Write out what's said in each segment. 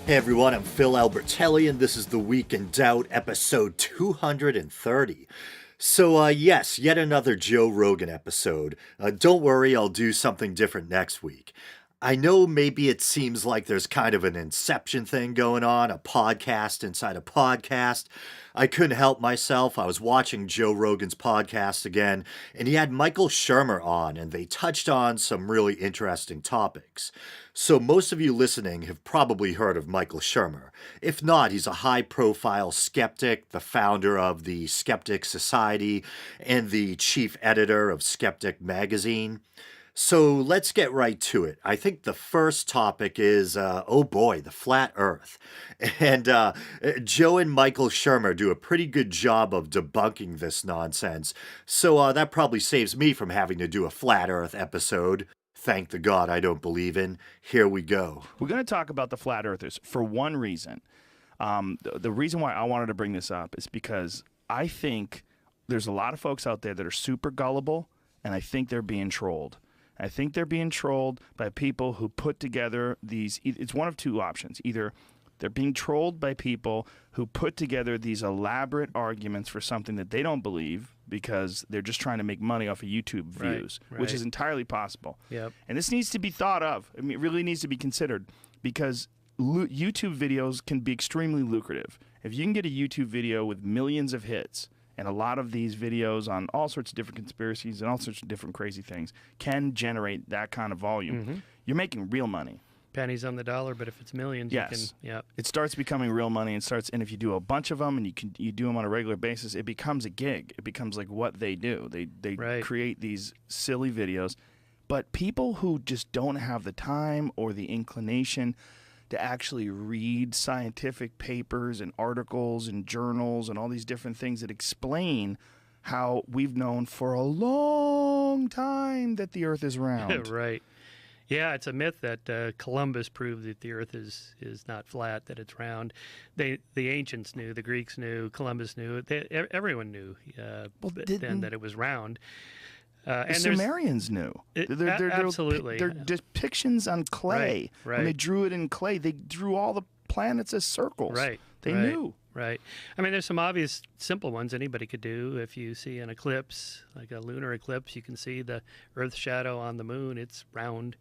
Hey everyone, I'm Phil Albertelli, and this is The Week in Doubt, episode 230. So, yes, yet another Joe Rogan episode. Don't worry, I'll do something different next week. I know maybe it seems like there's kind of an inception thing going on, a podcast inside a podcast. I couldn't help myself. I was watching Joe Rogan's podcast again, and he had Michael Shermer on, and they touched on some really interesting topics. So, most of you listening have probably heard of Michael Shermer. If not, he's a high profile skeptic, the founder of the Skeptic Society, and the chief editor of Skeptic Magazine. So let's get right to it. I think the first topic is, oh boy, the flat earth. And Joe and Michael Shermer do a pretty good job of debunking this nonsense. So that probably saves me from having to do a flat earth episode. Thank the God I don't believe in. Here we go. We're going to talk about the flat earthers for one reason. The reason why I wanted to bring this up is because I think there's a lot of folks out there that are super gullible, and I think they're being trolled. I think they're being trolled by people who put together these. It's one of two options. Either they're being trolled by people who put together these elaborate arguments for something that they don't believe because they're just trying to make money off of YouTube views, which is entirely possible. Yep. And this needs to be thought of. I mean, it really needs to be considered because YouTube videos can be extremely lucrative. If you can get a YouTube video with millions of hits, and a lot of these videos on all sorts of different conspiracies and all sorts of different crazy things can generate that kind of volume. You're making real money. Pennies on the dollar, but if it's millions, Yes. you can, It starts becoming real money and if you do a bunch of them and you do them on a regular basis, it becomes a gig. It becomes like what they do. They create these silly videos. But people who just don't have the time or the inclination to actually read scientific papers and articles and journals and all these different things that explain how we've known for a long time that the earth is round. Right. Yeah, it's a myth that Columbus proved that the earth is not flat, that it's round. The ancients knew, the Greeks knew, Columbus knew, everyone knew then that it was round. The And Sumerians knew. Absolutely. They're depictions on clay. Right. When they drew it in clay, they drew all the planets as circles. Right. They knew. Right. I mean, there's some obvious simple ones anybody could do. If you see an eclipse, like a lunar eclipse, you can see the Earth's shadow on the moon. It's round.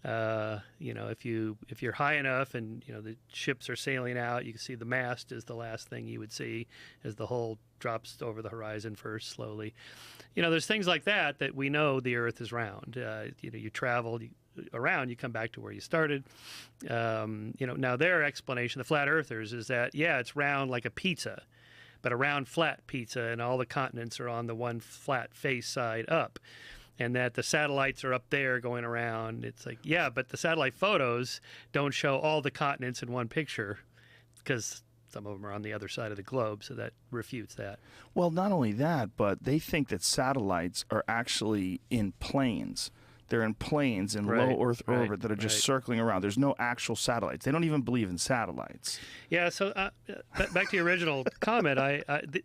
If you're high enough and the ships are sailing out, you can see the mast is the last thing you would see as the hull drops over the horizon first slowly. There's things like that we know the Earth is round. You travel around, you come back to where you started. Now their explanation, the flat earthers, is that it's round like a pizza, but a round flat pizza, and all the continents are on the one flat face side up. And that the satellites are up there going around. It's like, but the satellite photos don't show all the continents in one picture because some of them are on the other side of the globe, so that refutes that. Well, not only that, but they think that satellites are actually in planes. They're in planes in low Earth orbit that are just circling around. There's no actual satellites. They don't even believe in satellites. Yeah, so back to your original comment,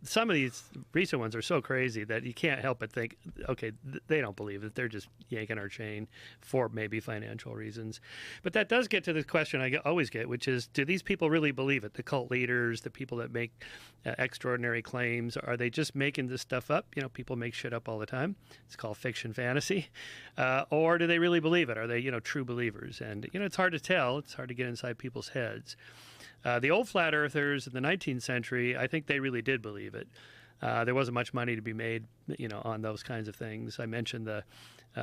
some of these recent ones are so crazy that you can't help but think, okay, they don't believe it. They're just yanking our chain for maybe financial reasons. But that does get to the question I always get, which is, do these people really believe it? The cult leaders, the people that make extraordinary claims, are they just making this stuff up? People make shit up all the time. It's called fiction fantasy. Or do they really believe it? Are they, true believers? And, it's hard to tell. It's hard to get inside people's heads. The old flat earthers in the 19th century, I think they really did believe it. There wasn't much money to be made, on those kinds of things. I mentioned the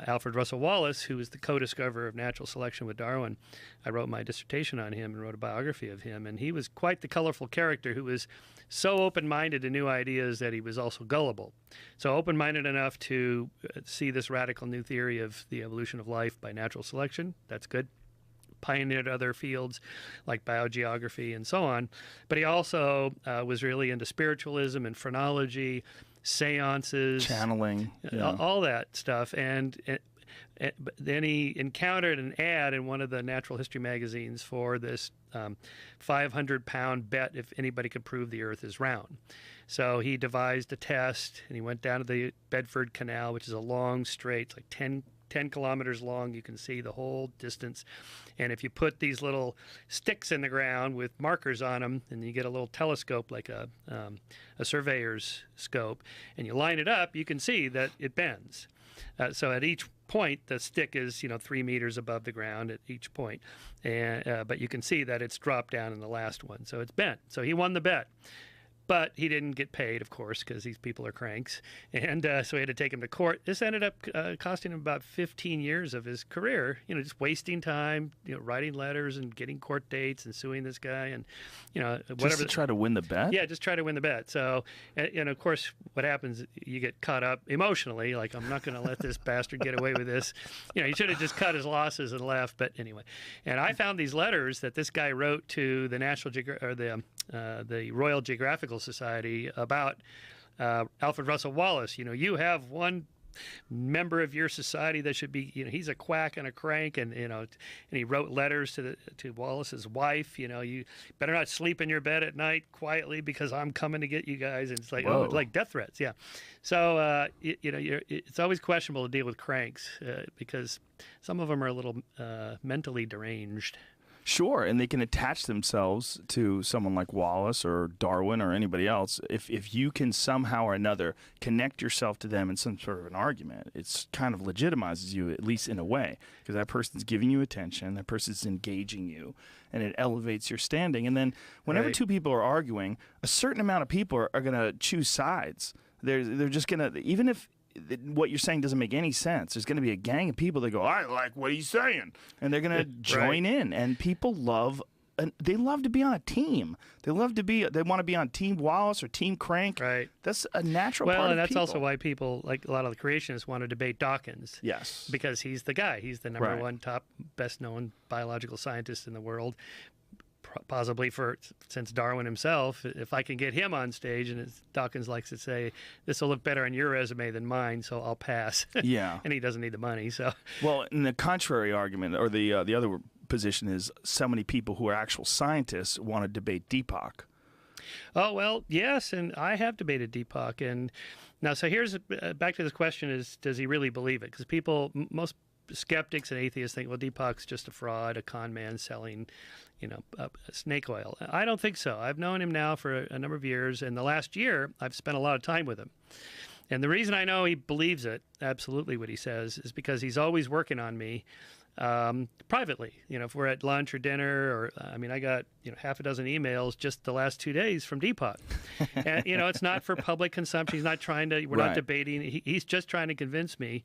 Alfred Russel Wallace, who was the co-discoverer of natural selection with Darwin. I wrote my dissertation on him and wrote a biography of him. And he was quite the colorful character who was so open-minded to new ideas that he was also gullible. So open-minded enough to see this radical new theory of the evolution of life by natural selection. That's good. Pioneered other fields like biogeography and so on. But he also was really into spiritualism and phrenology, seances, channeling, all that stuff. And then he encountered an ad in one of the natural history magazines for this 500-pound bet if anybody could prove the Earth is round. So he devised a test, and he went down to the Bedford Canal, which is a long, straight, like 10 10 kilometers long. You can see the whole distance. And if you put these little sticks in the ground with markers on them, and you get a little telescope like a surveyor's scope, and you line it up, you can see that it bends. So at each point, the stick is 3 meters above the ground at each point, and but you can see that it's dropped down in the last one, so it's bent. So he won the bet. But he didn't get paid, of course, because these people are cranks. And so we had to take him to court. This ended up costing him about 15 years of his career, just wasting time, writing letters and getting court dates and suing this guy and, whatever. Just to try to win the bet? Yeah, just try to win the bet. So, and of course, what happens, you get caught up emotionally. Like, I'm not going to let this bastard get away with this. He should have just cut his losses and left. But anyway. And I found these letters that this guy wrote to the the Royal Geographical Society about Alfred Russel Wallace. You have one member of your society that should be, he's a quack and a crank, and and he wrote letters to Wallace's wife. You better not sleep in your bed at night quietly because I'm coming to get you guys. And it's like like death threats. Yeah. So it's always questionable to deal with cranks because some of them are a little mentally deranged. Sure, and they can attach themselves to someone like Wallace or Darwin or anybody else. If you can somehow or another connect yourself to them in some sort of an argument, it's kind of legitimizes you, at least in a way, because that person's giving you attention, that person's engaging you, and it elevates your standing. And then whenever two people are arguing, a certain amount of people are going to choose sides. They're just going to, even if what you're saying doesn't make any sense, there's going to be a gang of people that go, I like what he's saying, and they're going to join in. And people they love to be on a team. They want to be on Team Wallace or Team Crank. Right. That's a natural part of people. Well, and that's also why people, like a lot of the creationists, want to debate Dawkins. Yes. Because he's the guy. He's the number one top, best-known biological scientist in the world. Possibly since Darwin himself. If I can get him on stage, and as Dawkins likes to say, this will look better on your resume than mine, so I'll pass. Yeah. And he doesn't need the money. So. Well, in the contrary argument, or the other position is, so many people who are actual scientists want to debate Deepak. Oh, well, yes, and I have debated Deepak. And now, so here's back to this question: is does he really believe it? Because most skeptics and atheists think, well, Deepak's just a fraud, a con man selling, snake oil. I don't think so. I've known him now for a number of years, and the last year I've spent a lot of time with him. And the reason I know he believes it, absolutely what he says, is because he's always working on me privately. If we're at lunch or dinner, or I got half a dozen emails just the last 2 days from Deepak. And it's not for public consumption. He's not trying to. We're not debating. He's just trying to convince me,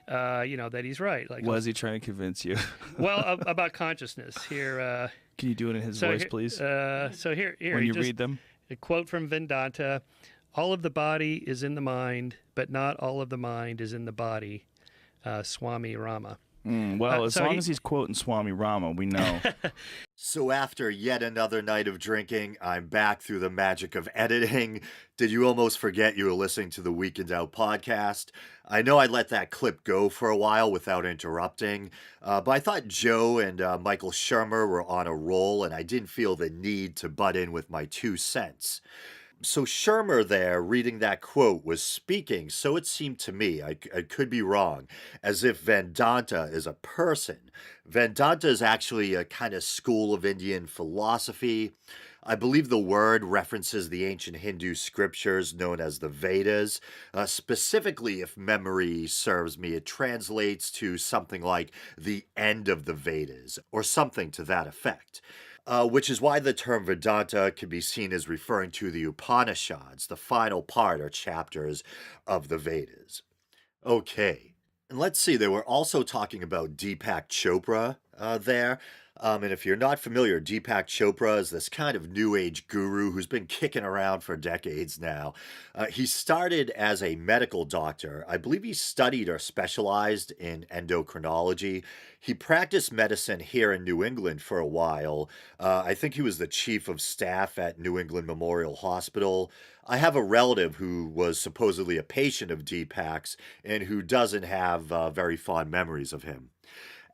that he's right. Like, was he trying to convince you? Well, about consciousness here. Can you do it in his voice, please? So here, when you read them, a quote from Vedanta: "All of the body is in the mind, but not all of the mind is in the body." Swami Rama. Well, as long as he's quoting Swami Rama, we know. So after yet another night of drinking, I'm back through the magic of editing. Did you almost forget you were listening to the Weekend Out podcast? I know I let that clip go for a while without interrupting, but I thought Joe and Michael Shermer were on a roll, and I didn't feel the need to butt in with my 2 cents. So Shermer there, reading that quote, was speaking, so it seemed to me, I could be wrong, as if Vedanta is a person. Vedanta is actually a kind of school of Indian philosophy. I believe the word references the ancient Hindu scriptures known as the Vedas. Specifically, if memory serves me, it translates to something like the end of the Vedas, or something to that effect. Which is why the term Vedanta can be seen as referring to the Upanishads, the final part or chapters of the Vedas. Okay, and let's see, they were also talking about Deepak Chopra there. And if you're not familiar, Deepak Chopra is this kind of new age guru who's been kicking around for decades now. He started as a medical doctor. I believe he studied or specialized in endocrinology. He practiced medicine here in New England for a while. I think he was the chief of staff at New England Memorial Hospital. I have a relative who was supposedly a patient of Deepak's and who doesn't have very fond memories of him.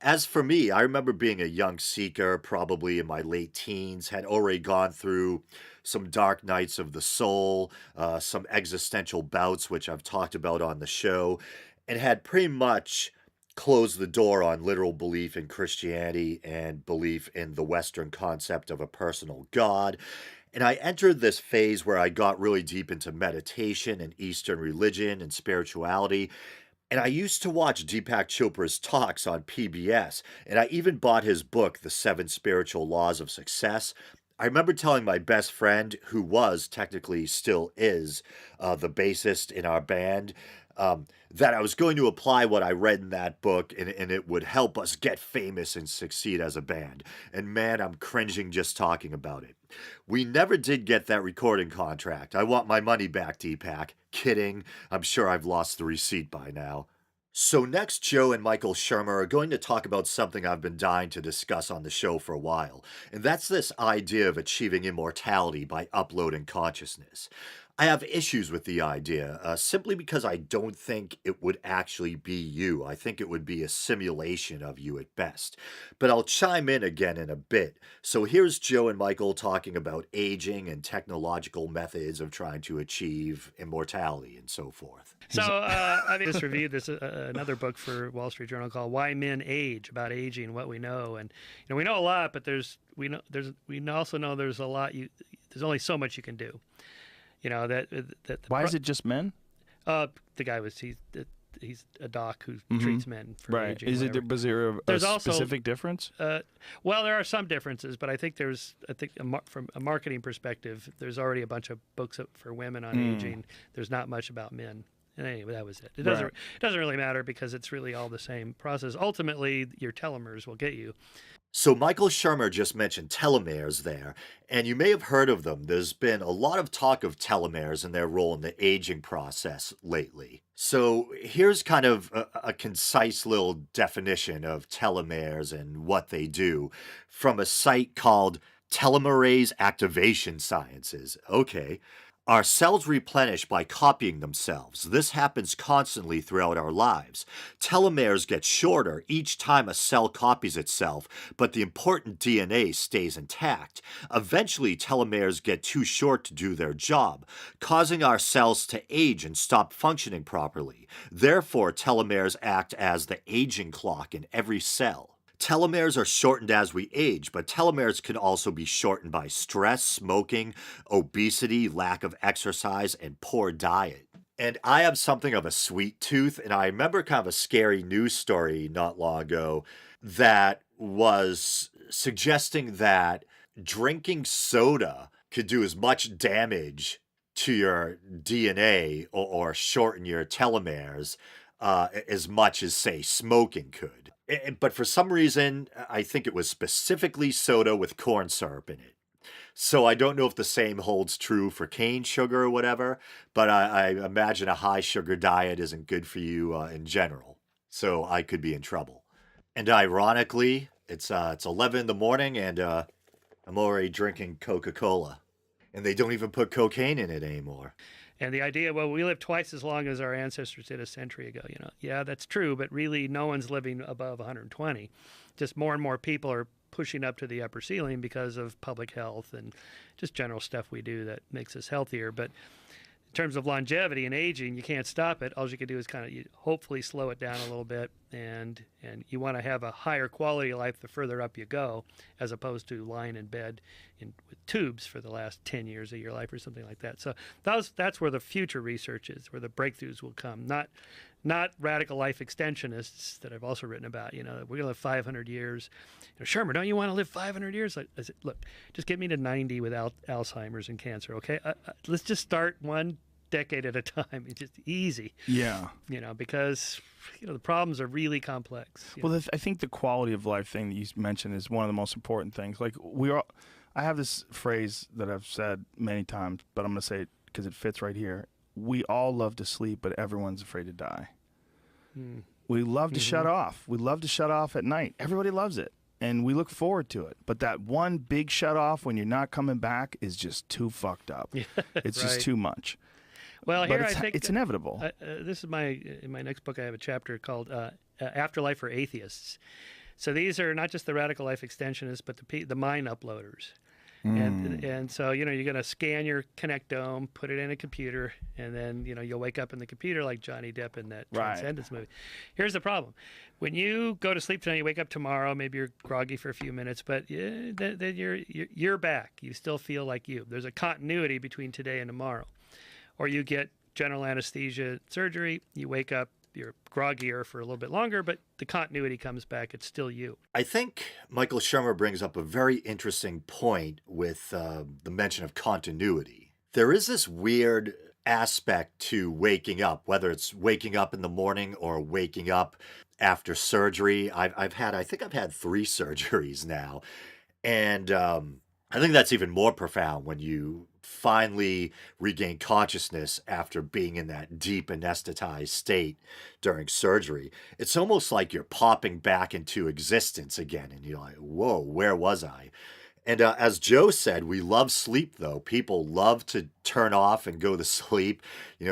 As for me, I remember being a young seeker, probably in my late teens, had already gone through some dark nights of the soul, some existential bouts, which I've talked about on the show, and had pretty much closed the door on literal belief in Christianity and belief in the Western concept of a personal God. And I entered this phase where I got really deep into meditation and Eastern religion and spirituality. And I used to watch Deepak Chopra's talks on PBS, and I even bought his book, The Seven Spiritual Laws of Success. I remember telling my best friend, who was technically still is the bassist in our band, that I was going to apply what I read in that book and it would help us get famous and succeed as a band. And man, I'm cringing just talking about it. We never did get that recording contract. I want my money back, Deepak. Kidding. I'm sure I've lost the receipt by now. So next, Joe and Michael Shermer are going to talk about something I've been dying to discuss on the show for a while, and that's this idea of achieving immortality by uploading consciousness. I have issues with the idea, simply because I don't think it would actually be you. I think it would be a simulation of you at best. But I'll chime in again in a bit. So here's Joe and Michael talking about aging and technological methods of trying to achieve immortality and so forth. So I just reviewed this another book for Wall Street Journal called "Why Men Age," about aging, what we know, and we know a lot, but we also know there's a lot there's only so much you can do. Why is it just men? The guy he's a doc who treats men for aging. Was there a specific difference? Well, there are some differences, but I think from a marketing perspective, there's already a bunch of books for women on aging. There's not much about men. And anyway, that was it. It doesn't really matter because it's really all the same process. Ultimately, your telomeres will get you. So Michael Shermer just mentioned telomeres there, and you may have heard of them. There's been a lot of talk of telomeres and their role in the aging process lately. So here's kind of a concise little definition of telomeres and what they do from a site called Telomerase Activation Sciences. Okay. Our cells replenish by copying themselves. This happens constantly throughout our lives. Telomeres get shorter each time a cell copies itself, but the important DNA stays intact. Eventually, telomeres get too short to do their job, causing our cells to age and stop functioning properly. Therefore, telomeres act as the aging clock in every cell. Telomeres are shortened as we age, but telomeres can also be shortened by stress, smoking, obesity, lack of exercise, and poor diet. And I have something of a sweet tooth, and I remember kind of a scary news story not long ago that was suggesting that drinking soda could do as much damage to your DNA or shorten your telomeres as much as, say, smoking could. But for some reason, I think it was specifically soda with corn syrup in it. So I don't know if the same holds true for cane sugar or whatever, but I imagine a high sugar diet isn't good for you in general. So I could be in trouble. And ironically, it's 11 in the morning and I'm already drinking Coca-Cola. And they don't even put cocaine in it anymore. And the idea, well, we live twice as long as our ancestors did a century ago. Yeah, that's true, but really no one's living above 120. Just more and more people are pushing up to the upper ceiling because of public health and just general stuff we do that makes us healthier. But in terms of longevity and aging, you can't stop it. All you can do is kind of hopefully slow it down a little bit, and you want to have a higher quality of life the further up you go, as opposed to lying in bed with tubes for the last 10 years of your life or something like that. So that's where the future research is, where the breakthroughs will come. Not radical life extensionists that I've also written about. We're going to live 500 years. Shermer, don't you want to live 500 years? I said, look, just get me to 90 without Alzheimer's and cancer, okay? Let's just start one decade at a time. It's just easy. Yeah. Because the problems are really complex. Well, I think the quality of life thing that you mentioned is one of the most important things. Like I have this phrase that I've said many times, but I'm going to say it because it fits right here. We all love to sleep, but everyone's afraid to die. We love to shut off. We love to shut off at night. Everybody loves it, and we look forward to it. But that one big shut off when you're not coming back is just too fucked up. It's just too much. Well, but here I think it's inevitable. This is in my next book. I have a chapter called "Afterlife for Atheists." So these are not just the radical life extensionists, but the mind uploaders. And so, you're going to scan your connectome, put it in a computer, and then, you'll wake up in the computer like Johnny Depp in that Right. Transcendence movie. Here's the problem. When you go to sleep tonight, you wake up tomorrow, maybe you're groggy for a few minutes, but then you're back. You still feel like you. There's a continuity between today and tomorrow. Or you get general anesthesia surgery, you wake up, you're groggier for a little bit longer, but the continuity comes back. It's still you. I think Michael Shermer brings up a very interesting point with the mention of continuity. There is this weird aspect to waking up, whether it's waking up in the morning or waking up after surgery. I think I've had 3 surgeries now. And I think that's even more profound when you finally regain consciousness after being in that deep anesthetized state during surgery. It's almost like you're popping back into existence again, and you're like, whoa, where was I? And as Joe said, we love sleep, though. People love to turn off and go to sleep,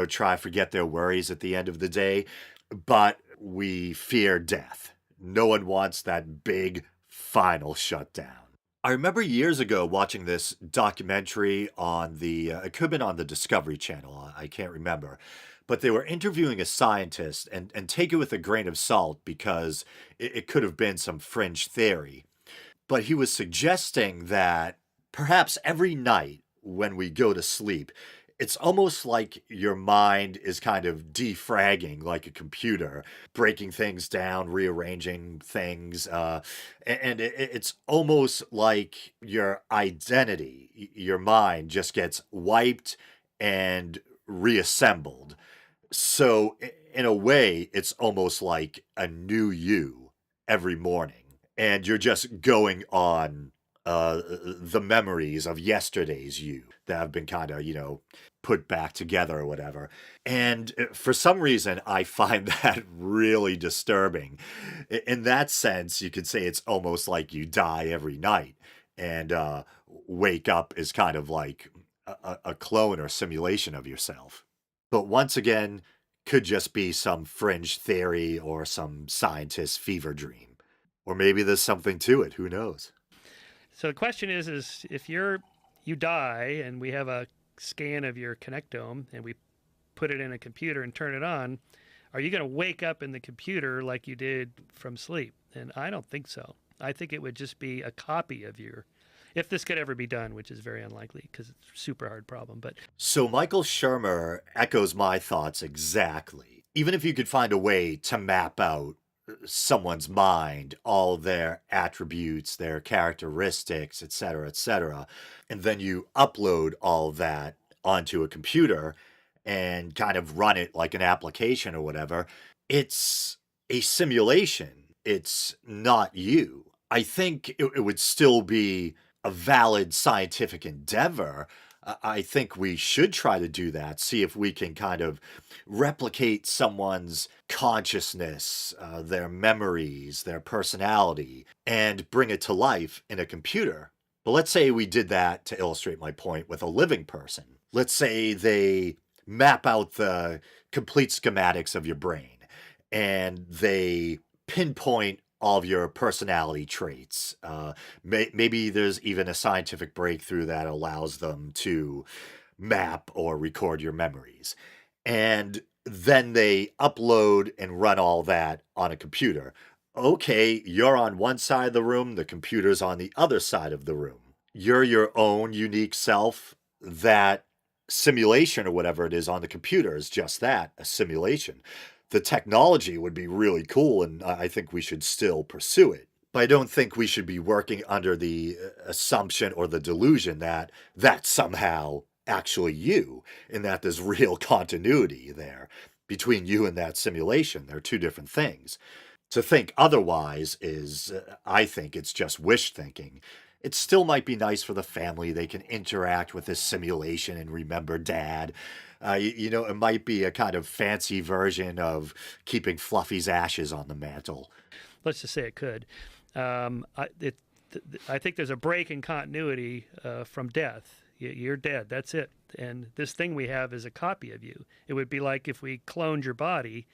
try to forget their worries at the end of the day. But we fear death. No one wants that big final shutdown. I remember years ago watching this documentary on it could have been on the Discovery Channel, I can't remember, but they were interviewing a scientist, and take it with a grain of salt because it could have been some fringe theory. But he was suggesting that perhaps every night when we go to sleep, it's almost like your mind is kind of defragging like a computer, breaking things down, rearranging things. And it's almost like your identity, your mind just gets wiped and reassembled. So, in a way, it's almost like a new you every morning. And you're just going on the memories of yesterday's you that have been kind of, put back together or whatever. And for some reason, I find that really disturbing. In that sense, you could say it's almost like you die every night, and wake up is kind of like a clone or simulation of yourself. But once again, could just be some fringe theory or some scientist's fever dream. Or maybe there's something to it. Who knows? So the question is if you die and we have a scan of your connectome and we put it in a computer and turn it on, are you going to wake up in the computer like you did from sleep? And I don't think so. I think it would just be a copy of if this could ever be done, which is very unlikely because it's a super hard problem. But so Michael Shermer echoes my thoughts exactly. Even if you could find a way to map out someone's mind, all their attributes, their characteristics, etc., and then you upload all that onto a computer and kind of run it like an application or whatever, it's a simulation. It's not you. I think it would still be a valid scientific endeavor. I think we should try to do that, see if we can kind of replicate someone's consciousness, their memories, their personality, and bring it to life in a computer. But let's say we did that, to illustrate my point, with a living person. Let's say they map out the complete schematics of your brain, and they pinpoint all of your personality traits. Maybe there's even a scientific breakthrough that allows them to map or record your memories. And then they upload and run all that on a computer. Okay, you're on one side of the room, the computer's on the other side of the room. You're your own unique self. That simulation or whatever it is on the computer is just that, a simulation. The technology would be really cool, and I think we should still pursue it. But I don't think we should be working under the assumption or the delusion that that's somehow actually you, and that there's real continuity there between you and that simulation. They're 2 different things. To think otherwise is, I think it's just wish thinking. It still might be nice for the family. They can interact with this simulation and remember dad. It might be a kind of fancy version of keeping Fluffy's ashes on the mantle. let's just say it could. I think there's a break in continuity from death. You're dead. That's it. And this thing we have is a copy of you. It would be like if we cloned your body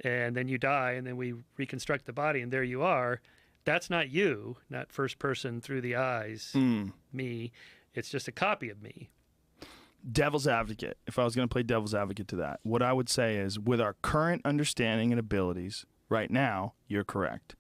and then you die and then we reconstruct the body and there you are. that's not you, not first person through the eyes, me. It's just a copy of me. Devil's advocate. If I was going to play devil's advocate to that, what I would say is, with our current understanding and abilities right now, you're correct.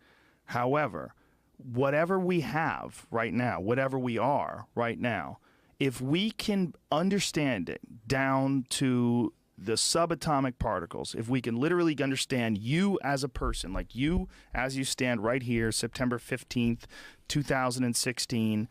However, whatever we have right now, whatever we are right now, if we can understand it down to the subatomic particles, if we can literally understand you as a person, like you as you stand right here, September 15th, 2016,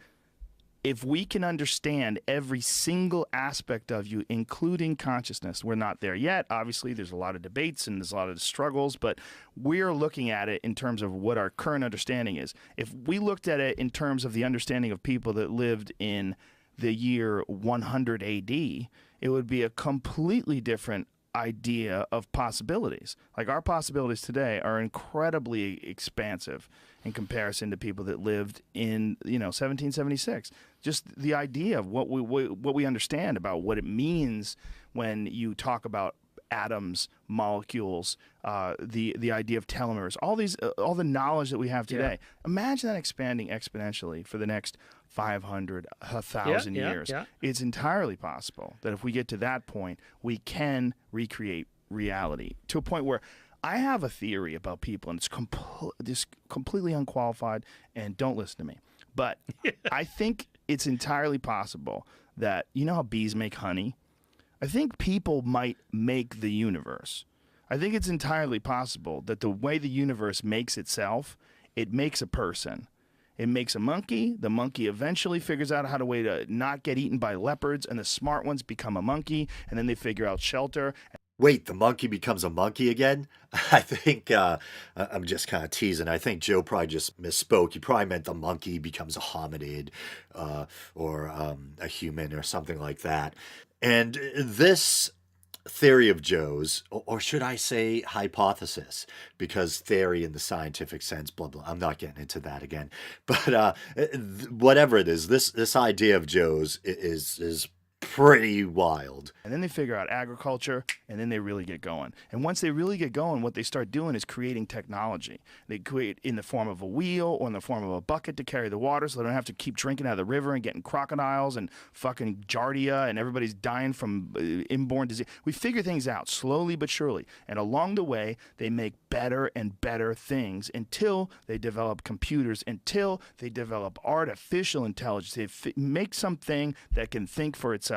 if we can understand every single aspect of you, including consciousness, we're not there yet. Obviously, there's a lot of debates and there's a lot of struggles, but we're looking at it in terms of what our current understanding is. If we looked at it in terms of the understanding of people that lived in the year 100 AD, it would be a completely different idea of possibilities. Like, our possibilities today are incredibly expansive in comparison to people that lived in 1776. Just the idea of what we understand about what it means when you talk about atoms, molecules, the idea of telomeres, all the knowledge that we have today. Yeah. Imagine that expanding exponentially for the next 500, 1,000 years. Yeah. It's entirely possible that if we get to that point, we can recreate reality to a point where I have a theory about people, and it's completely unqualified, and don't listen to me. But I think it's entirely possible that, you know how bees make honey? I think people might make the universe. I think it's entirely possible that the way the universe makes itself, it makes a person. It makes a monkey. The monkey eventually figures out how to not get eaten by leopards, and the smart ones become a monkey, and then they figure out shelter. Wait, the monkey becomes a monkey again? I think, I'm just kind of teasing. I think Joe probably just misspoke. He probably meant the monkey becomes a hominid or a human or something like that. And this theory of Joe's, or should I say hypothesis, because theory in the scientific sense, blah, blah, I'm not getting into that again. But whatever it is, this idea of Joe's is pretty wild. And then they figure out agriculture, and then they really get going. And once they really get going, what they start doing is creating technology. They create in the form of a wheel or in the form of a bucket to carry the water, so they don't have to keep drinking out of the river and getting crocodiles and fucking giardia, and everybody's dying from inborn disease. We figure things out slowly but surely. And along the way, they make better and better things until they develop computers, until they develop artificial intelligence. They make something that can think for itself.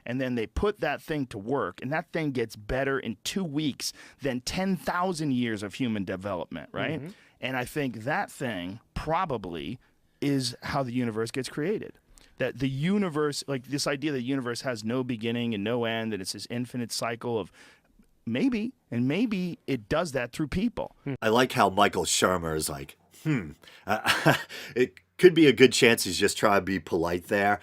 And then they put that thing to work, and that thing gets better in 2 weeks than 10,000 years of human development, right? Mm-hmm. And I think that thing probably is how the universe gets created. That the universe, like this idea that the universe has no beginning and no end, and it's this infinite cycle of maybe it does that through people. I like how Michael Shermer is like, it could be a good chance he's just trying to be polite there.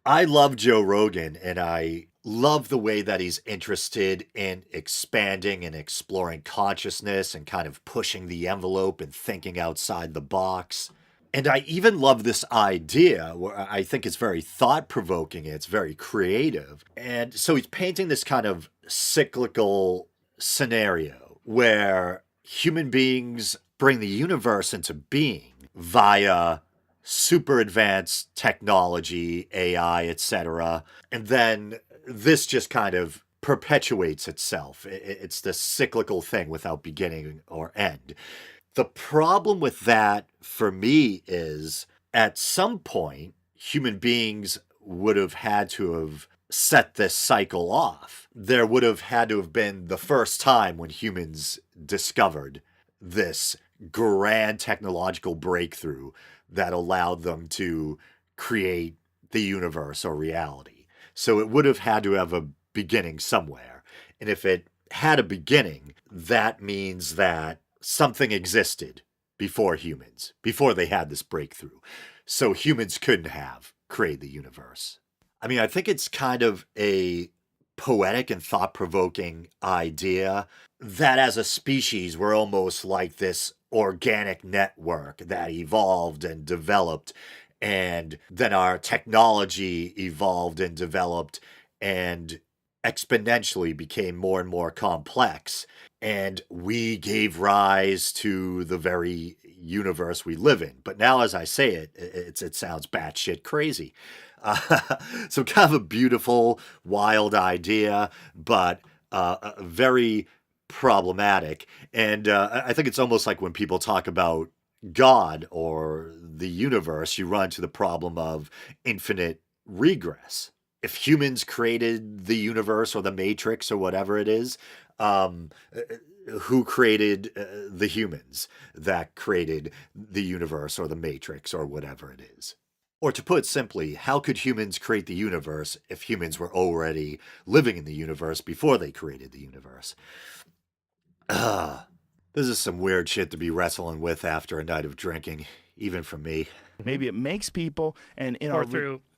I love Joe Rogan, and I love the way that he's interested in expanding and exploring consciousness and kind of pushing the envelope and thinking outside the box. And I even love this idea where I think it's very thought-provoking. It's very creative. And so he's painting this kind of cyclical scenario where human beings bring the universe into being via super advanced technology, AI, etc. And then this just kind of perpetuates itself. It's this cyclical thing without beginning or end. The problem with that for me is at some point, human beings would have had to have set this cycle off. There would have had to have been the first time when humans discovered this grand technological breakthrough that allowed them to create the universe or reality. So it would have had to have a beginning somewhere. And if it had a beginning, that means that something existed before humans, before they had this breakthrough. So humans couldn't have created the universe. I mean, I think it's kind of a poetic and thought-provoking idea that as a species, we're almost like this organic network that evolved and developed, and then our technology evolved and developed and exponentially became more and more complex, and we gave rise to the very universe we live in. But now, as I say it, it sounds batshit crazy. So kind of a beautiful, wild idea, but very problematic. And I think it's almost like when people talk about God or the universe, you run into the problem of infinite regress. If humans created the universe or the matrix or whatever it is, who created the humans that created the universe or the matrix or whatever it is? Or to put simply, how could humans create the universe if humans were already living in the universe before they created the universe? This is some weird shit to be wrestling with after a night of drinking, even for me. Maybe it makes people, and in Or our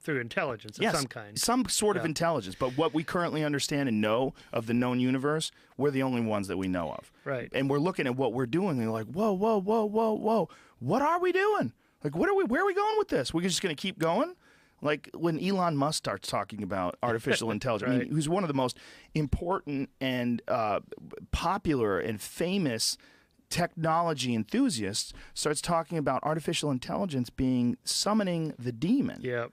through intelligence of some kind. some sort of Yeah. intelligence. But what we currently understand and know of the known universe, we're the only ones that we know of. Right. And we're looking at what we're doing, and we're like, whoa, whoa, whoa, whoa, whoa. What are we doing? Like, where are we going with this? We're just going to keep going? Like when Elon Musk starts talking about artificial intelligence, I Right. mean, who's one of the most important and popular and famous technology enthusiasts, starts talking about artificial intelligence being summoning the demon. Yeah. I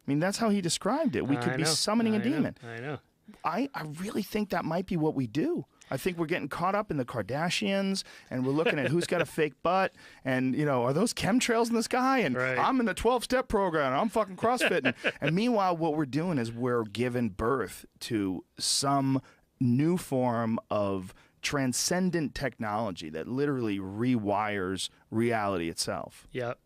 mean, that's how he described it. We could be summoning a demon. I know. I really think that might be what we do. I think we're getting caught up in the Kardashians, and we're looking at who's got a fake butt, and, you know, are those chemtrails in the sky? And Right. I'm in the 12-step program, and I'm fucking CrossFitting. And meanwhile, what we're doing is we're giving birth to some new form of transcendent technology that literally rewires reality itself. Yep.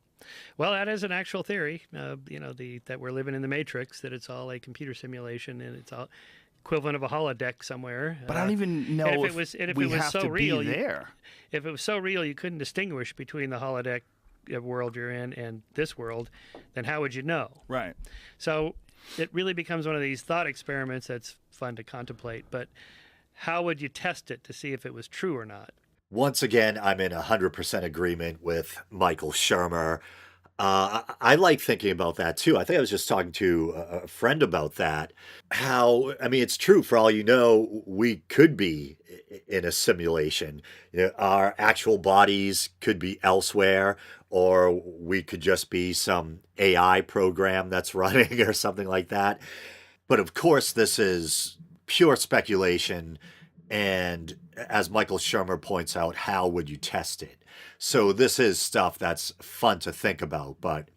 Well, that is an actual theory. That we're living in the Matrix, that it's all a computer simulation, and it's all equivalent of a holodeck somewhere. But I don't even know and if it we was have so to real, be there. If it was so real you couldn't distinguish between the holodeck world you're in and this world, then how would you know? Right. So it really becomes one of these thought experiments that's fun to contemplate. But how would you test it to see if it was true or not? Once again, I'm in 100% agreement with Michael Shermer. I like thinking about that too. I think I was just talking to a friend about that. I mean, it's true. For all you know, we could be in a simulation. You know, our actual bodies could be elsewhere, or we could just be some AI program that's running or something like that. But of course, this is pure speculation. And as Michael Shermer points out, how would you test it? So this is stuff that's fun to think about, but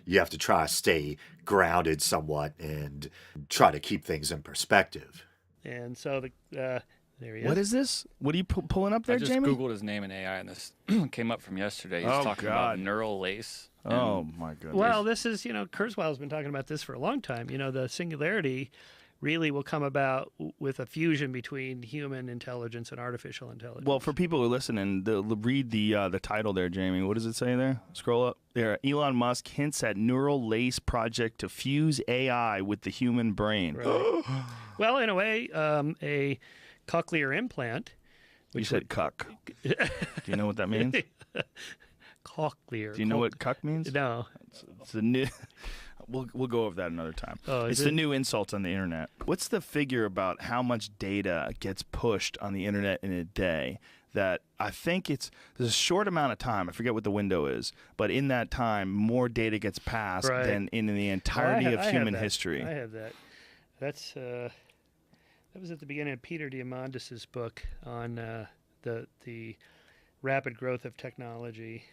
you have to try to stay grounded somewhat and try to keep things in perspective. And so there he is. What is this? What are you pulling up there, I just Jamie? Googled his name in AI, and this came up from yesterday. He's Oh, talking God. about neural lace. Oh, my goodness. Well, this is, Kurzweil's been talking about this for a long time. The singularity really will come about with a fusion between human intelligence and artificial intelligence. Well, for people who are listening, read the title there, Jamie. What does it say there? Scroll up. There, Elon Musk hints at neural lace project to fuse AI with the human brain. Right. Well, in a way, a cochlear implant. You said cuck. Do you know what that means? Cochlear. Do you know what cuck means? No. It's the new. We'll go over that another time. Oh, it's is the it? new insult on the internet. What's the figure about how much data gets pushed on the internet in a day? That I think there's a short amount of time. I forget what the window is, but in that time, more data gets passed Right. than in the entirety of I have human that. history. I have that. That was at the beginning of Peter Diamandis's book on the rapid growth of technology.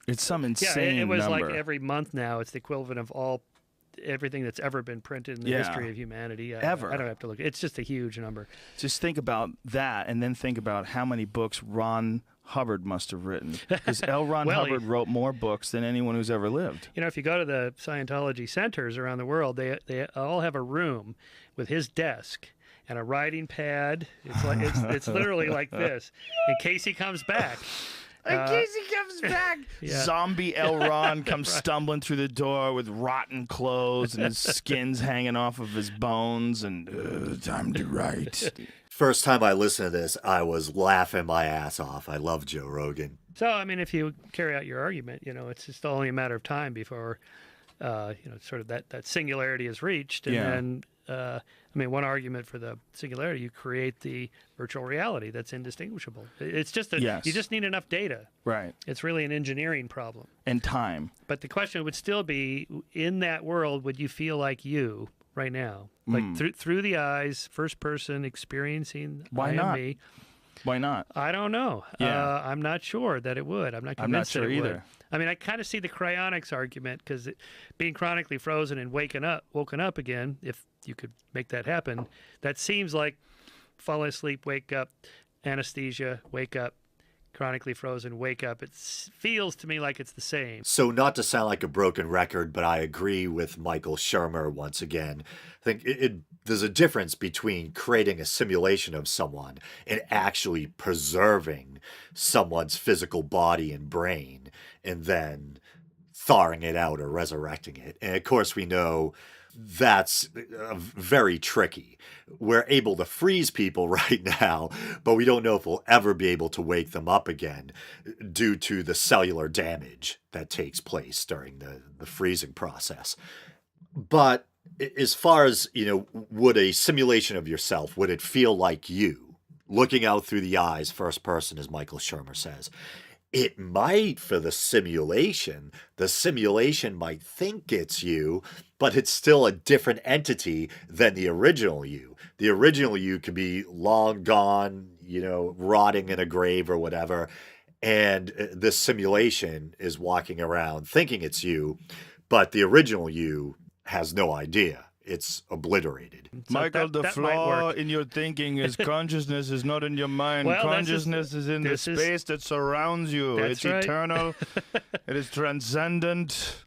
It's some insane it was number. like every month now. It's the equivalent of everything that's ever been printed in the Yeah. history of humanity. Ever. I don't have to look. It's just a huge number. Just think about that, and then think about how many books Ron Hubbard must have written. Because L. Ron Well, Hubbard wrote more books than anyone who's ever lived. If you go to the Scientology centers around the world, they all have a room with his desk and a writing pad. It's like it's literally like this in case he comes back. In case he comes back, Yeah. zombie L. Ron comes stumbling through the door with rotten clothes and his skin's hanging off of his bones, and time to write. First time I listened to this, I was laughing my ass off. I love Joe Rogan. So, I mean, if you carry out your argument, it's just only a matter of time before sort of that singularity is reached, and then one argument for the singularity, you create the virtual reality that's indistinguishable. It's just that you just need enough data. Right. It's really an engineering problem. And time. But the question would still be, in that world, would you feel like you right now? Like through the eyes, first person, experiencing Why I am not? me. Why not? I don't know. Yeah. I'm not sure that it would. I'm not I'm not convinced sure that it either. would. I mean, I kind of see the cryonics argument, because being chronically frozen and woken up again, if you could make that happen, that seems like fall asleep, wake up, anesthesia, wake up, chronically frozen, wake up. It feels to me like it's the same. So not to sound like a broken record, but I agree with Michael Shermer once again. I think there's a difference between creating a simulation of someone and actually preserving someone's physical body and brain and then thawing it out or resurrecting it. And of course we know that's very tricky. We're able to freeze people right now, but we don't know if we'll ever be able to wake them up again due to the cellular damage that takes place during the freezing process. But as far as, would a simulation of yourself, would it feel like you? Looking out through the eyes, first person, as Michael Shermer says. It might for the simulation. The simulation might think it's you, but it's still a different entity than the original you. The original you could be long gone, rotting in a grave or whatever. And this simulation is walking around thinking it's you, but the original you has no idea. It's obliterated. So Michael, the that might flaw work. in your thinking is consciousness is not in your mind. Well, Consciousness is in the this is- space that surrounds you. That's It's right. eternal. It is transcendent.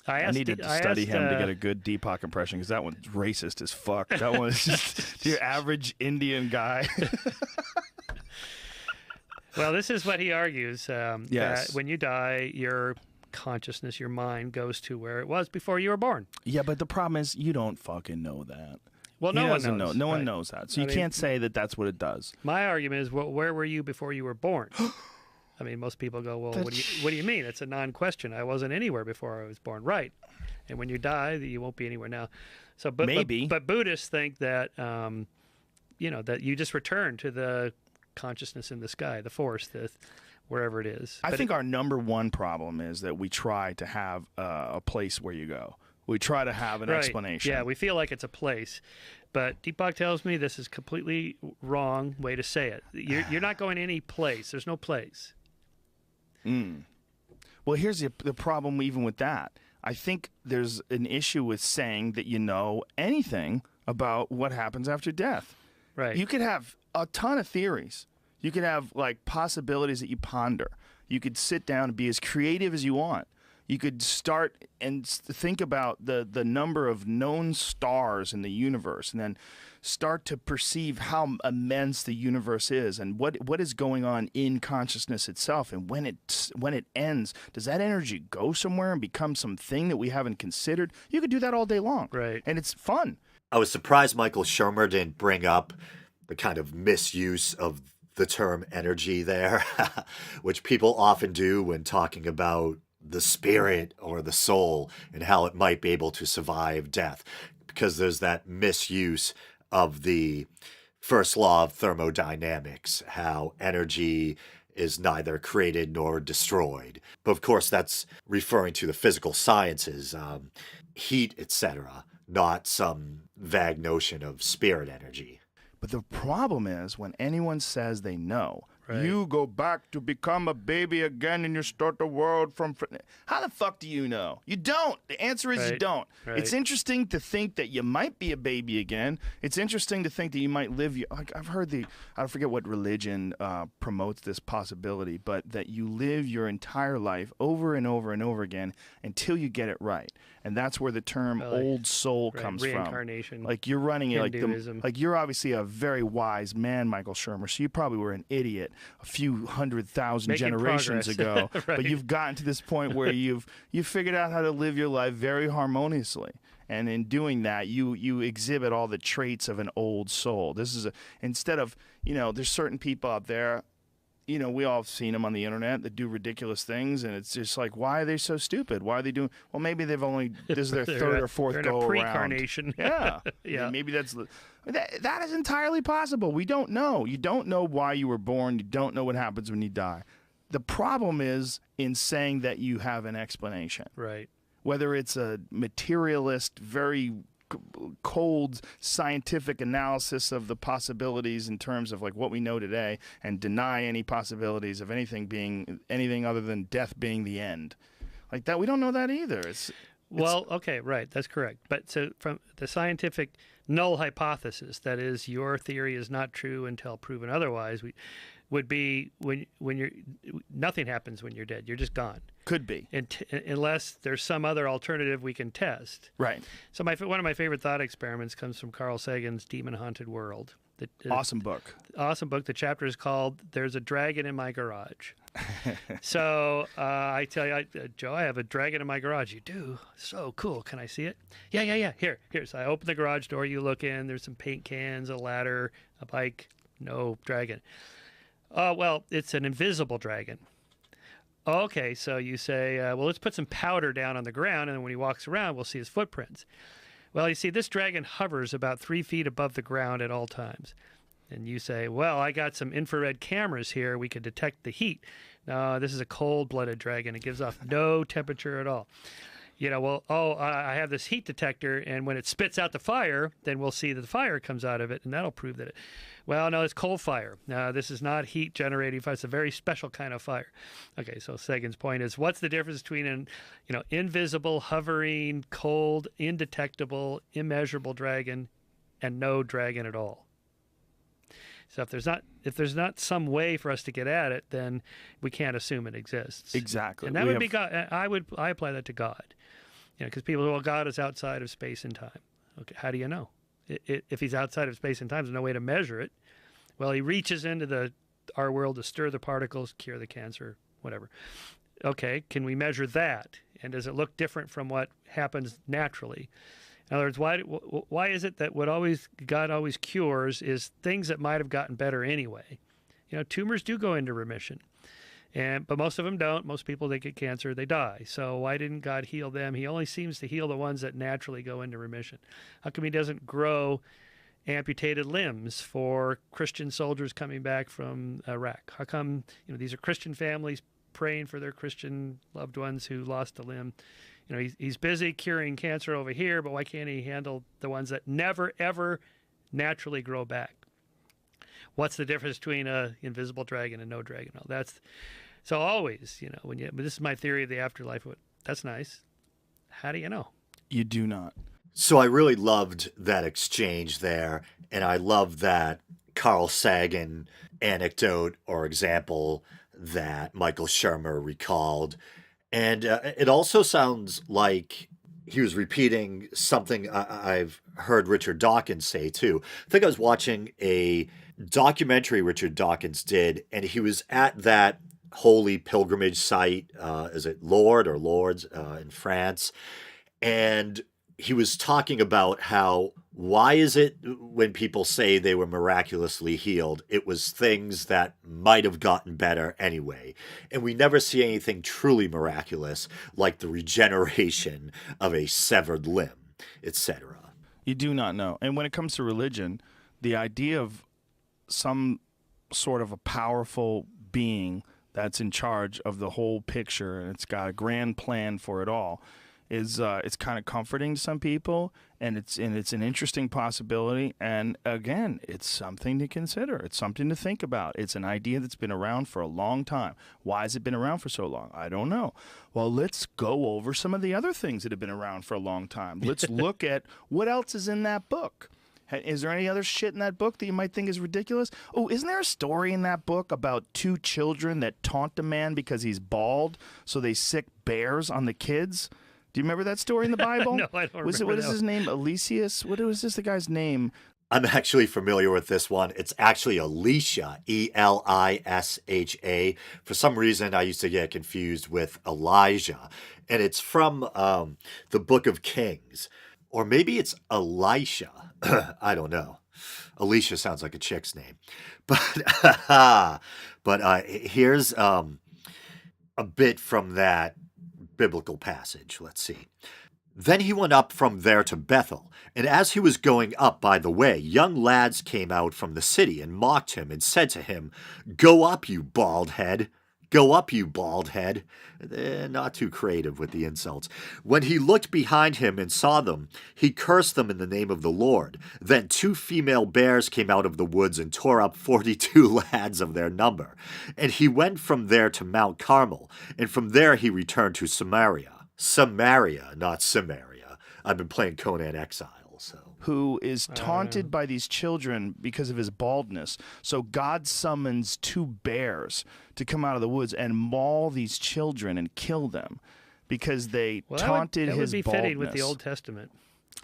I needed to study him to get a good Deepak impression, because that one's racist as fuck. That one is just your average Indian guy. Well, this is what he argues. Yes. That when you die, your consciousness, your mind, goes to where it was before you were born. Yeah, but the problem is you don't fucking know that. Well, He no one doesn't knows. know. No one right? knows that. So I you mean- can't say that that's what it does. My argument is, well, where were you before you were born? I mean, most people go, well, what do you mean? It's a non-question. I wasn't anywhere before I was born. Right. And when you die, you won't be anywhere now. So, Maybe. But Buddhists think that, that you just return to the consciousness in the sky, the force, wherever it is. I think our number one problem is that we try to have a place where you go. We try to have an Right. explanation. Yeah, we feel like it's a place. But Deepak tells me this is completely wrong way to say it. You're not going any place. There's no place. Well, here's the problem even with that. I think there's an issue with saying that you know anything about what happens after death. Right. You could have a ton of theories. You could have like possibilities that you ponder. You could sit down and be as creative as you want. You could start and think about the number of known stars in the universe, and then start to perceive how immense the universe is and what is going on in consciousness itself. And when it ends, does that energy go somewhere and become something that we haven't considered? You could do that all day long. Right. And it's fun. I was surprised Michael Shermer didn't bring up the kind of misuse of the term energy there, which people often do when talking about the spirit or the soul and how it might be able to survive death, because there's that misuse of the first law of thermodynamics, how energy is neither created nor destroyed. But of course, that's referring to the physical sciences, heat, etc., not some vague notion of spirit energy. But the problem is when anyone says they know, Right. you go back to become a baby again and you start the world from... How the fuck do you know? You don't. The answer is you Right. don't. Right. It's interesting to think that you might be a baby again. It's interesting to think that you might live... Like I've heard I forget what religion promotes this possibility, but that you live your entire life over and over and over again until you get it right. And that's where the term Well, like- old soul Right. comes Reincarnation. from. Like you're running it Hinduism. like you're obviously a very wise man, Michael Shermer, so you probably were an idiot a few 100,000 Making generations ago. progress. But Right. you've gotten to this point where you've figured out how to live your life very harmoniously. And in doing that, you exhibit all the traits of an old soul. This is instead of, there's certain people out there, we all have seen them on the internet that do ridiculous things, and it's just like, why are they so stupid? Why are they doing? Well, maybe they've only this is their third or fourth they're go in a around. pre-carnation. Yeah, Yeah. Maybe that is entirely possible. We don't know. You don't know why you were born. You don't know what happens when you die. The problem is in saying that you have an explanation. Right. Whether it's a materialist, very cold scientific analysis of the possibilities in terms of like what we know today, and deny any possibilities of anything being anything other than death being the end. Like that, we don't know that either. Well, okay, right, that's correct. But so from the scientific null hypothesis, that is, your theory is not true until proven otherwise, would be when you're nothing happens when you're dead. You're just gone. Could be, unless there's some other alternative we can test. Right. So one of my favorite thought experiments comes from Carl Sagan's Demon Haunted World. Awesome book. Awesome book. The chapter is called "There's a Dragon in My Garage." So I tell you, Joe, I have a dragon in my garage. You do? So cool. Can I see it? Yeah. Here. So I open the garage door. You look in. There's some paint cans, a ladder, a bike. No dragon. Well, it's an invisible dragon. Okay, so you say, well, let's put some powder down on the ground, and then when he walks around, we'll see his footprints. Well, you see, this dragon hovers about 3 feet above the ground at all times. And you say, well, I got some infrared cameras here. We could detect the heat. No, this is a cold-blooded dragon. It gives off no temperature at all. I have this heat detector, and when it spits out the fire, then we'll see that the fire comes out of it, and that'll prove that well, no, it's coal fire. This is not heat-generating fire. It's a very special kind of fire. Okay, so Sagan's point is, what's the difference between an invisible, hovering, cold, indetectable, immeasurable dragon and no dragon at all? So if there's not some way for us to get at it, then we can't assume it exists. Exactly. And that would be God. I apply that to God. Because people say, well, God is outside of space and time. Okay, how do you know? If he's outside of space and time, there's no way to measure it. Well, he reaches into our world to stir the particles, cure the cancer, whatever. Okay, can we measure that? And does it look different from what happens naturally? In other words, why is it that God always cures is things that might have gotten better anyway? Tumors do go into remission. But most of them don't. Most people, they get cancer, they die. So why didn't God heal them? He only seems to heal the ones that naturally go into remission. How come he doesn't grow amputated limbs for Christian soldiers coming back from Iraq? How come these are Christian families praying for their Christian loved ones who lost a limb? He's busy curing cancer over here, but why can't he handle the ones that never, ever naturally grow back? What's the difference between an invisible dragon and no dragon? So always, but this is my theory of the afterlife. That's nice. How do you know? You do not. So I really loved that exchange there, and I love that Carl Sagan anecdote or example that Michael Shermer recalled. And it also sounds like he was repeating something I've heard Richard Dawkins say too. I think I was watching a documentary Richard Dawkins did, and he was at that holy pilgrimage site, is it Lourdes or Lourdes in France? And he was talking about how, why is it when people say they were miraculously healed, it was things that might have gotten better anyway. And we never see anything truly miraculous like the regeneration of a severed limb, etc. You do not know. And when it comes to religion, the idea of some sort of a powerful being that's in charge of the whole picture, and it's got a grand plan for it all, is it's kind of comforting to some people, and it's an interesting possibility. And again, it's something to consider. It's something to think about. It's an idea that's been around for a long time. Why has it been around for so long? I don't know. Well, let's go over some of the other things that have been around for a long time. Let's look at what else is in that book. Is there any other shit in that book that you might think is ridiculous? Oh, isn't there a story in that book about 2 children that taunt a man because he's bald, so they sick bears on the kids? Do you remember that story in the Bible? No, I don't remember. What is his name? Eliseus? What was this the guy's name? I'm actually familiar with this one. It's actually Elisha, Elisha. For some reason, I used to get confused with Elijah. And it's from the Book of Kings. Or maybe it's Elisha. I don't know. Alicia sounds like a chick's name. But here's a bit from that biblical passage. Let's see. Then he went up from there to Bethel, and as he was going up by the way, young lads came out from the city and mocked him and said to him, "Go up, you bald head. Go up, you bald head." Not too creative with the insults. When he looked behind him and saw them, he cursed them in the name of the Lord. Then 2 female bears came out of the woods and tore up 42 lads of their number. And he went from there to Mount Carmel, and from there he returned to Samaria. Samaria, not Samaria. I've been playing Conan Exile, so. Who is taunted by these children because of his baldness. So God summons 2 bears to come out of the woods and maul these children and kill them because they taunted his baldness. That would be baldness. fitting with the Old Testament.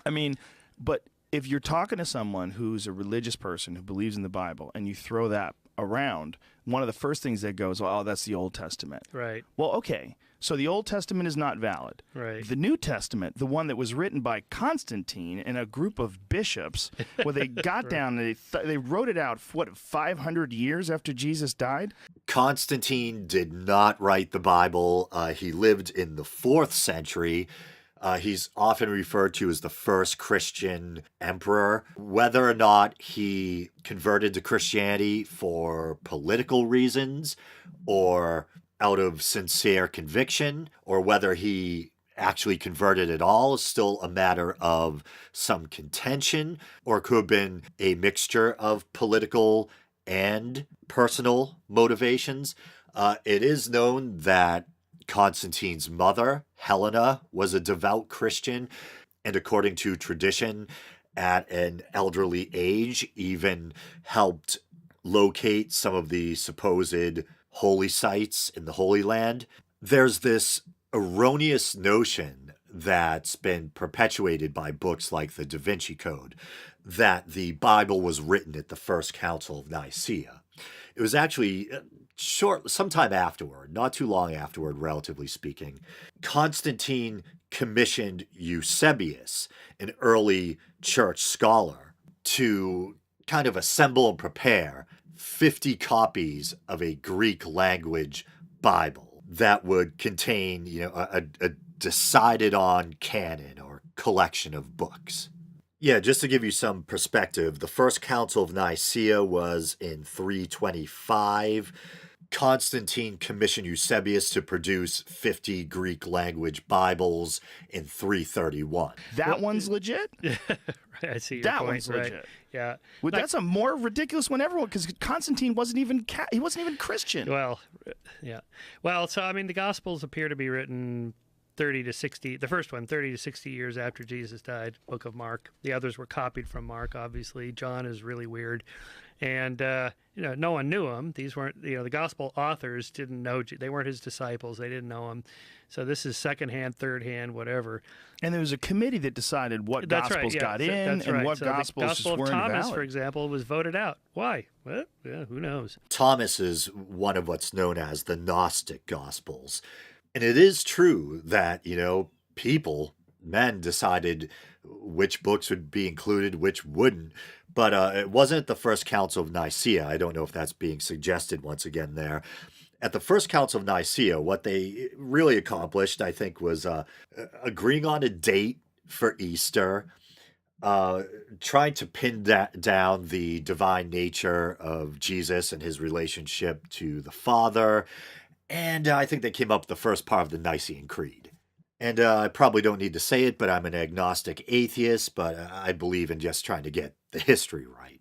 I mean, but if you're talking to someone who's a religious person who believes in the Bible and you throw that around, one of the first things that goes, "Oh, that's the Old Testament." Right. Well, okay. So the Old Testament is not valid. Right. The New Testament, the one that was written by Constantine and a group of bishops, where they got down and they wrote it out, 500 years after Jesus died? Constantine did not write the Bible. He lived in the 4th century. He's often referred to as the first Christian emperor. Whether or not he converted to Christianity for political reasons or out of sincere conviction, or whether he actually converted at all is still a matter of some contention, or could have been a mixture of political and personal motivations. It is known that Constantine's mother, Helena, was a devout Christian, and according to tradition, at an elderly age, even helped locate some of the supposed holy sites in the Holy Land. There's this erroneous notion that's been perpetuated by books like the Da Vinci Code that the Bible was written at the First Council of Nicaea. It was actually sometime afterward, not too long afterward, relatively speaking. Constantine commissioned Eusebius, an early church scholar, to kind of assemble and prepare 50 copies of a Greek language Bible that would contain, a decided on canon or collection of books. Yeah, just to give you some perspective, the First Council of Nicaea was in 325. Constantine commissioned Eusebius to produce 50 Greek language Bibles in 331. That one's legit? Right, I see your That point. one's legit. Yeah. Well, that's a more ridiculous one ever, because Constantine wasn't even Christian. Well, yeah. Well, so I mean, the Gospels appear to be written 30 to 60. The first one, 30 to 60 years after Jesus died. Book of Mark. The others were copied from Mark. Obviously, John is really weird, and no one knew him. These weren't the Gospel authors didn't know. They weren't his disciples. They didn't know him. So this is secondhand, third hand, whatever. And there was a committee that decided what Gospels got in and what Gospels the just Gospel of weren't Thomas, valid. for example, was voted out. Why? Well, yeah, who knows? Thomas is one of what's known as the Gnostic Gospels. And it is true that, men decided which books would be included, which wouldn't. But it wasn't at the First Council of Nicaea. I don't know if that's being suggested once again there. At the First Council of Nicaea, what they really accomplished, I think, was agreeing on a date for Easter, trying to pin down the divine nature of Jesus and his relationship to the Father. And I think they came up with the first part of the Nicene Creed. And I probably don't need to say it, but I'm an agnostic atheist, but I believe in just trying to get the history right.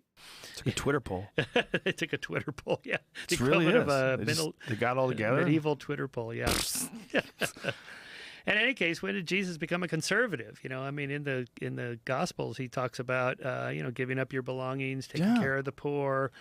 Took a Twitter poll. They took a Twitter poll, yeah. It really Equivalent is. They got all together. Medieval Twitter poll, yeah. In any case, when did Jesus become a conservative? I mean, in the Gospels, he talks about giving up your belongings, taking care of the poor.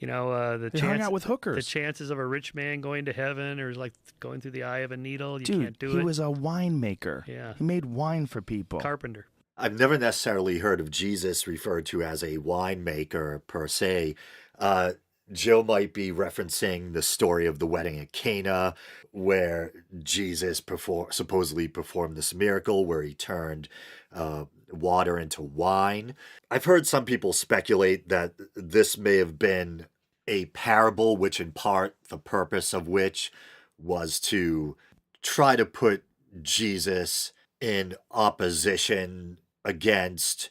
They hung out with hookers. The chances of a rich man going to heaven or like going through the eye of a needle. You Dude, can't do it. he was a winemaker. Yeah. He made wine for people. Carpenter. I've never necessarily heard of Jesus referred to as a winemaker per se. Joe might be referencing the story of the wedding at Cana, where Jesus supposedly performed this miracle where he turned water into wine. I've heard some people speculate that this may have been a parable, which in part the purpose of which was to try to put Jesus in opposition against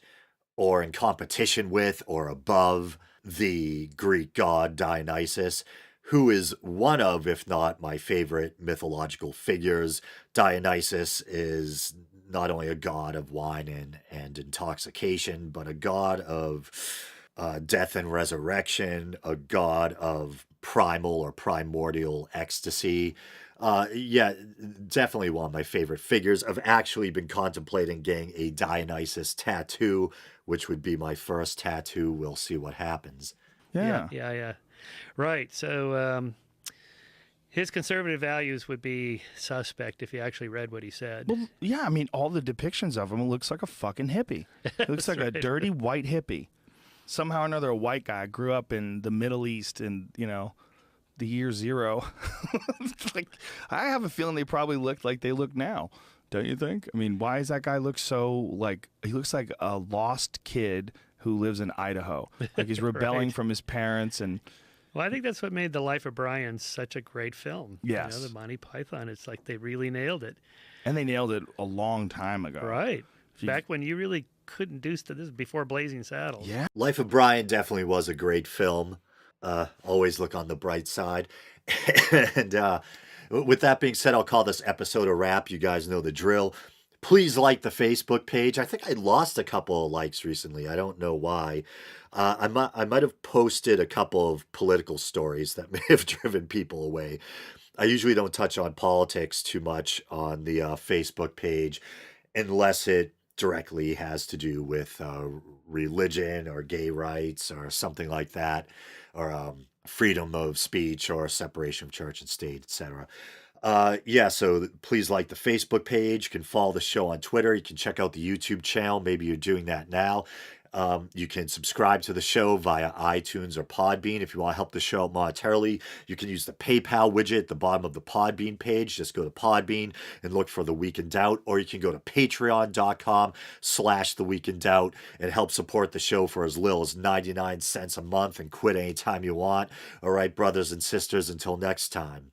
or in competition with or above the Greek god Dionysus, who is one of, if not my favorite mythological figures. Dionysus is not only a god of wine and intoxication, but a god of death and resurrection, a god of primal or primordial ecstasy. Yeah, definitely one of my favorite figures. I've actually been contemplating getting a Dionysus tattoo, which would be my first tattoo. We'll see what happens. Yeah. Right. So his conservative values would be suspect if you actually read what he said. Well, yeah, I mean, all the depictions of him, it looks like a fucking hippie. It looks like a dirty white hippie. Somehow or another, a white guy grew up in the Middle East in, the year zero. Like, I have a feeling they probably looked like they look now. Don't you think? I mean, why does that guy look so like, he looks like a lost kid who lives in Idaho. Like he's rebelling Right. from his parents and... Well, I think that's what made The Life of Brian such a great film. Yes. The Monty Python. It's like they really nailed it. And they nailed it a long time ago. Right. you- Back when you really couldn't do stuff. This is before Blazing Saddles. Yeah. Life of Brian definitely was a great film. Always look on the bright side. And with that being said, I'll call this episode a wrap. You guys know the drill. Please like the Facebook page. I think I lost a couple of likes recently. I don't know why. I might have posted a couple of political stories that may have driven people away. I usually don't touch on politics too much on the Facebook page unless it directly has to do with religion or gay rights or something like that, or freedom of speech or separation of church and state, etc. Yeah, so please like the Facebook page. You can follow the show on Twitter. You can check out the YouTube channel. Maybe you're doing that now. You can subscribe to the show via iTunes or Podbean. If you want to help the show out monetarily, you can use the PayPal widget at the bottom of the Podbean page. Just go to Podbean and look for The Week in Doubt, or you can go to patreon.com/The Week in Doubt and help support the show for as little as 99 cents a month and quit anytime you want. All right, brothers and sisters, until next time.